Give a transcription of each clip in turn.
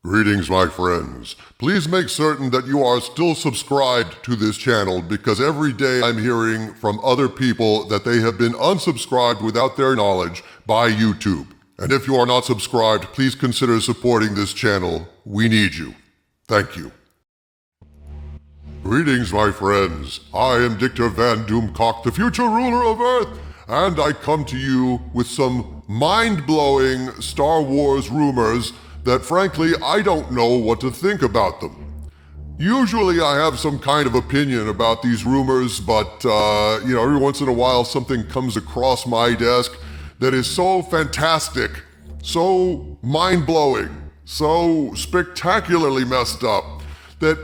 Greetings, my friends. Please make certain that you are still subscribed to this channel because every day I'm hearing from other people that they have been unsubscribed without their knowledge by YouTube. And if you are not subscribed, please consider supporting this channel. We need you. Thank you. Greetings, my friends. I am Dictor Van Doomcock, the future ruler of Earth, and I come to you with some mind-blowing Star Wars rumors that frankly, I don't know what to think about them. Usually I have some kind of opinion about these rumors, but every once in a while something comes across my desk that is so fantastic, so mind-blowing, so spectacularly messed up that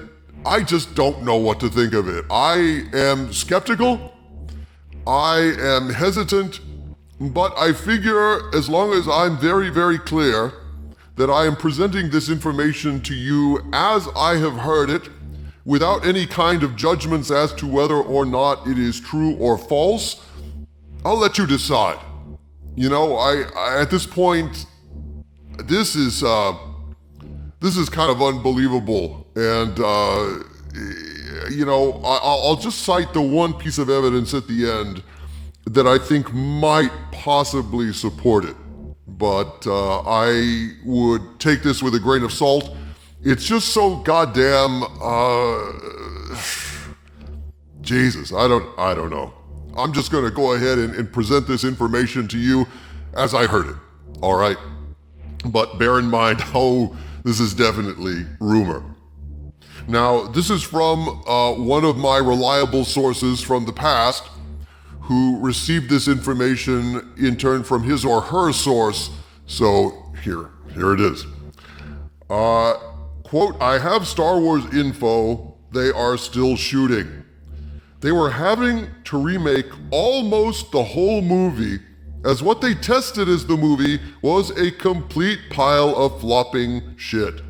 I just don't know what to think of it. I am skeptical, I am hesitant, but I figure as long as I'm very, very clear that I am presenting this information to you as I have heard it, without any kind of judgments as to whether or not it is true or false, I'll let you decide. I at this point, this is kind of unbelievable, and I'll just cite the one piece of evidence at the end that I think might possibly support it. But I would take this with a grain of salt. It's just so goddamn, Jesus, I don't know. I'm just gonna go ahead and present this information to you as I heard it, all right? But bear in mind, this is definitely rumor. Now, this is from one of my reliable sources from the past, who received this information in turn from his or her source. So here it is. Quote, I have Star Wars info, they are still shooting. They were having to remake almost the whole movie, as what they tested as the movie was a complete pile of flopping shit.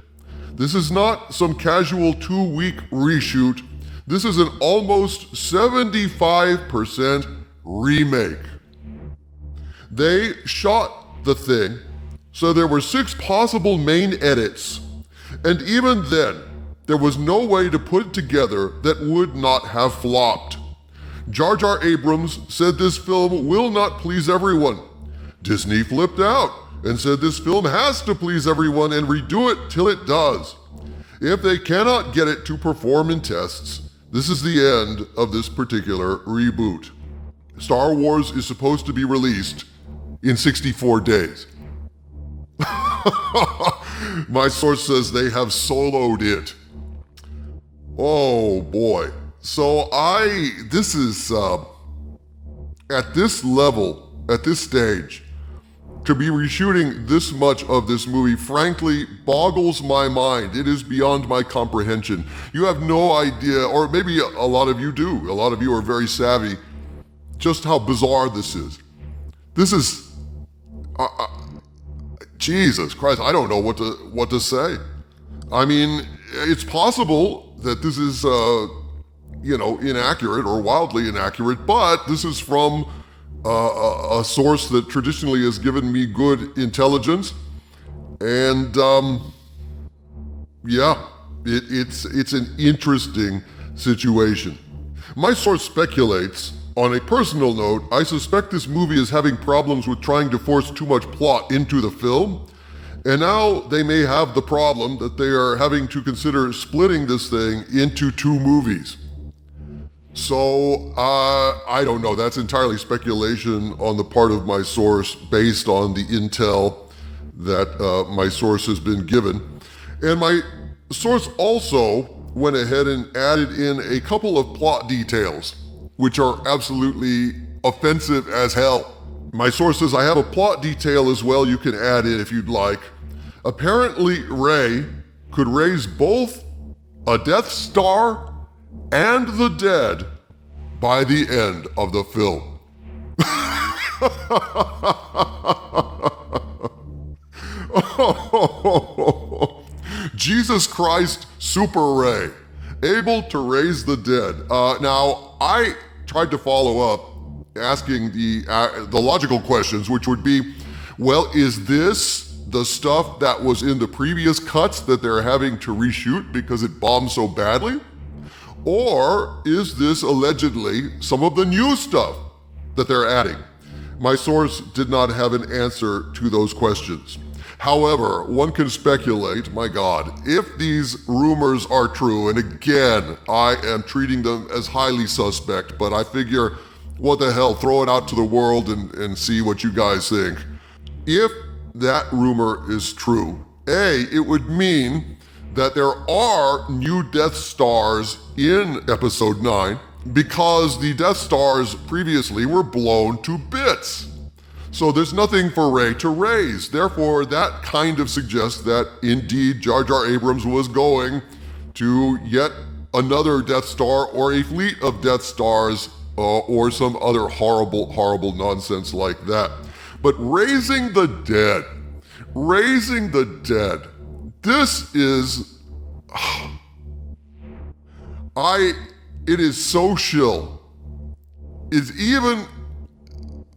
This is not some casual 2-week reshoot. This is an almost 75% remake. They shot the thing, so there were 6 possible main edits, and even then, there was no way to put it together that would not have flopped. Jar Jar Abrams said this film will not please everyone. Disney flipped out and said this film has to please everyone and redo it till it does. If they cannot get it to perform in tests, this is the end of this particular reboot. Star Wars is supposed to be released in 64 days. My source says they have soloed it. Oh boy. So this is, at this level, at this stage, to be reshooting this much of this movie, frankly, boggles my mind. It is beyond my comprehension. You have no idea, or maybe a lot of you do. A lot of you are very savvy, just how bizarre this is. This is, Jesus Christ, I don't know what to say. I mean, it's possible that this is, inaccurate or wildly inaccurate, but this is from a source that traditionally has given me good intelligence, and it's an interesting situation. My source speculates, on a personal note, I suspect this movie is having problems with trying to force too much plot into the film, and now they may have the problem that they are having to consider splitting this thing into 2 movies. So, I don't know, that's entirely speculation on the part of my source based on the intel that my source has been given. And my source also went ahead and added in a couple of plot details, which are absolutely offensive as hell. My source says, I have a plot detail as well you can add in if you'd like. Apparently, Rey could raise both a Death Star and the dead by the end of the film. Jesus Christ, Super Rey, able to raise the dead. Now, I tried to follow up asking the logical questions, which would be, well, is this the stuff that was in the previous cuts that they're having to reshoot because it bombed so badly? Or is this allegedly some of the new stuff that they're adding? My source did not have an answer to those questions. However, one can speculate, my God, if these rumors are true, and again, I am treating them as highly suspect, but I figure, what the hell, throw it out to the world and see what you guys think. If that rumor is true, A, it would mean that there are new Death Stars in Episode 9 because the Death Stars previously were blown to bits. So there's nothing for Rey to raise. Therefore, that kind of suggests that indeed Jar Jar Abrams was going to yet another Death Star or a fleet of Death Stars or some other horrible nonsense like that. But raising the dead, this is, it is so shill. It's even,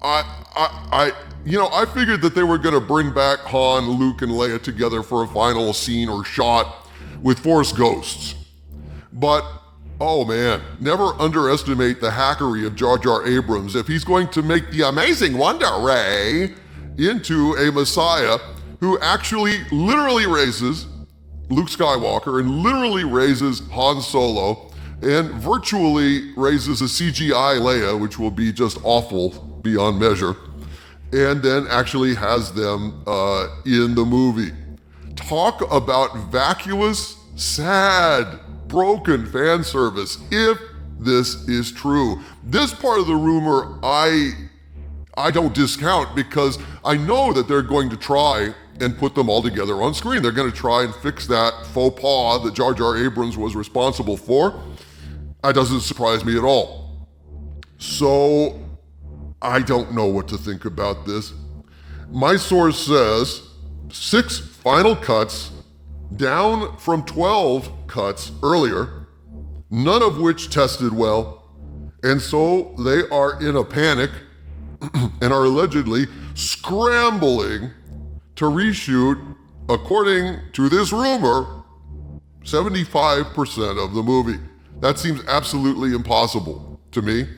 I figured that they were gonna bring back Han, Luke, and Leia together for a final scene or shot with Force ghosts. But, oh man, never underestimate the hackery of Jar Jar Abrams if he's going to make the amazing Wonder Rey into a Messiah who actually literally raises Luke Skywalker and literally raises Han Solo and virtually raises a CGI Leia, which will be just awful beyond measure, and then actually has them in the movie. Talk about vacuous, sad, broken fan service if this is true. This part of the rumor I don't discount because I know that they're going to try and put them all together on screen. They're going to try and fix that faux pas that Jar Jar Abrams was responsible for. That doesn't surprise me at all. So I don't know what to think about this. My source says 6 final cuts, down from 12 cuts earlier, none of which tested well, and so they are in a panic and are allegedly scrambling to reshoot, according to this rumor, 75% of the movie. That seems absolutely impossible to me.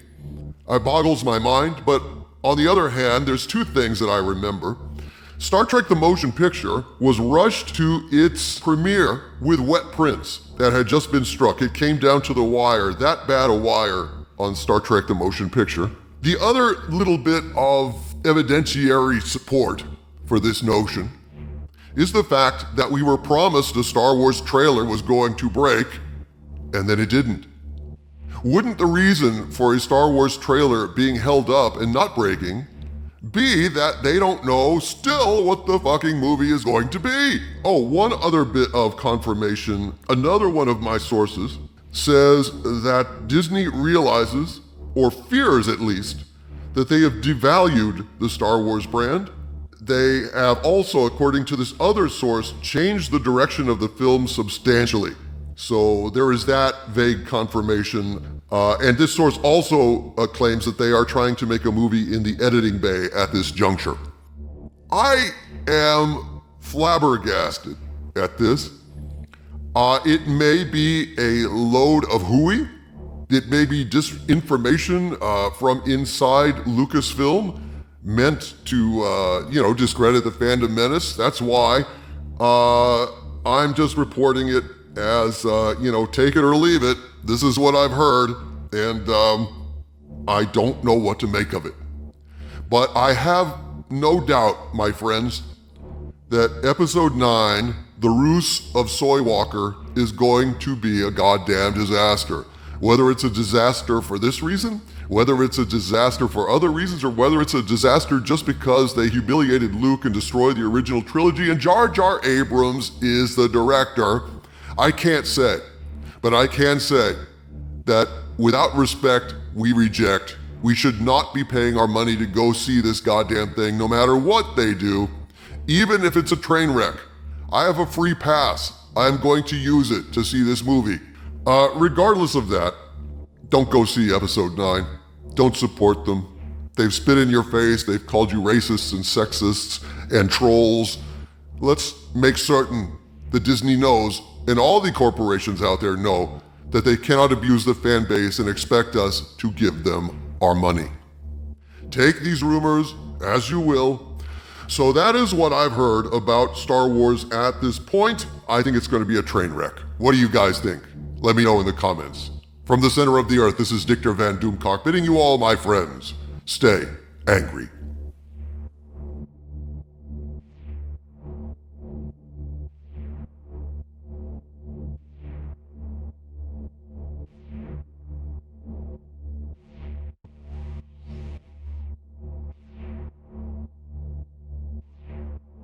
It boggles my mind, but on the other hand, there's 2 things that I remember. Star Trek the Motion Picture was rushed to its premiere with wet prints that had just been struck. It came down to the wire, that bad a wire on Star Trek the Motion Picture. The other little bit of evidentiary support for this notion is the fact that we were promised a Star Wars trailer was going to break, and then it didn't. Wouldn't the reason for a Star Wars trailer being held up and not breaking be that they don't know still what the fucking movie is going to be? Oh, one other bit of confirmation. Another one of my sources says that Disney realizes, or fears at least, that they have devalued the Star Wars brand. They have also, according to this other source, changed the direction of the film substantially. So there is that vague confirmation. And this source also claims that they are trying to make a movie in the editing bay at this juncture. I am flabbergasted at this. It may be a load of hooey. It may be disinformation from inside Lucasfilm meant to, discredit the fandom menace. That's why I'm just reporting it as, take it or leave it. This is what I've heard, and I don't know what to make of it. But I have no doubt, my friends, that Episode 9, The Rise of Skywalker, is going to be a goddamn disaster. Whether it's a disaster for this reason, whether it's a disaster for other reasons, or whether it's a disaster just because they humiliated Luke and destroyed the original trilogy and Jar Jar Abrams is the director, I can't say. But I can say that without respect, we reject. We should not be paying our money to go see this goddamn thing, no matter what they do, even if it's a train wreck. I have a free pass. I'm going to use it to see this movie. Regardless of that, don't go see Episode 9. Don't support them. They've spit in your face. They've called you racists and sexists and trolls. let's make certain that Disney knows, and all the corporations out there know, that they cannot abuse the fan base and expect us to give them our money. Take these rumors as you will. So that is what I've heard about Star Wars at this point. I think it's going to be a train wreck. What do you guys think? Let me know in the comments. From the center of the earth, this is Dictor Van Doomcock bidding you all, my friends, stay angry.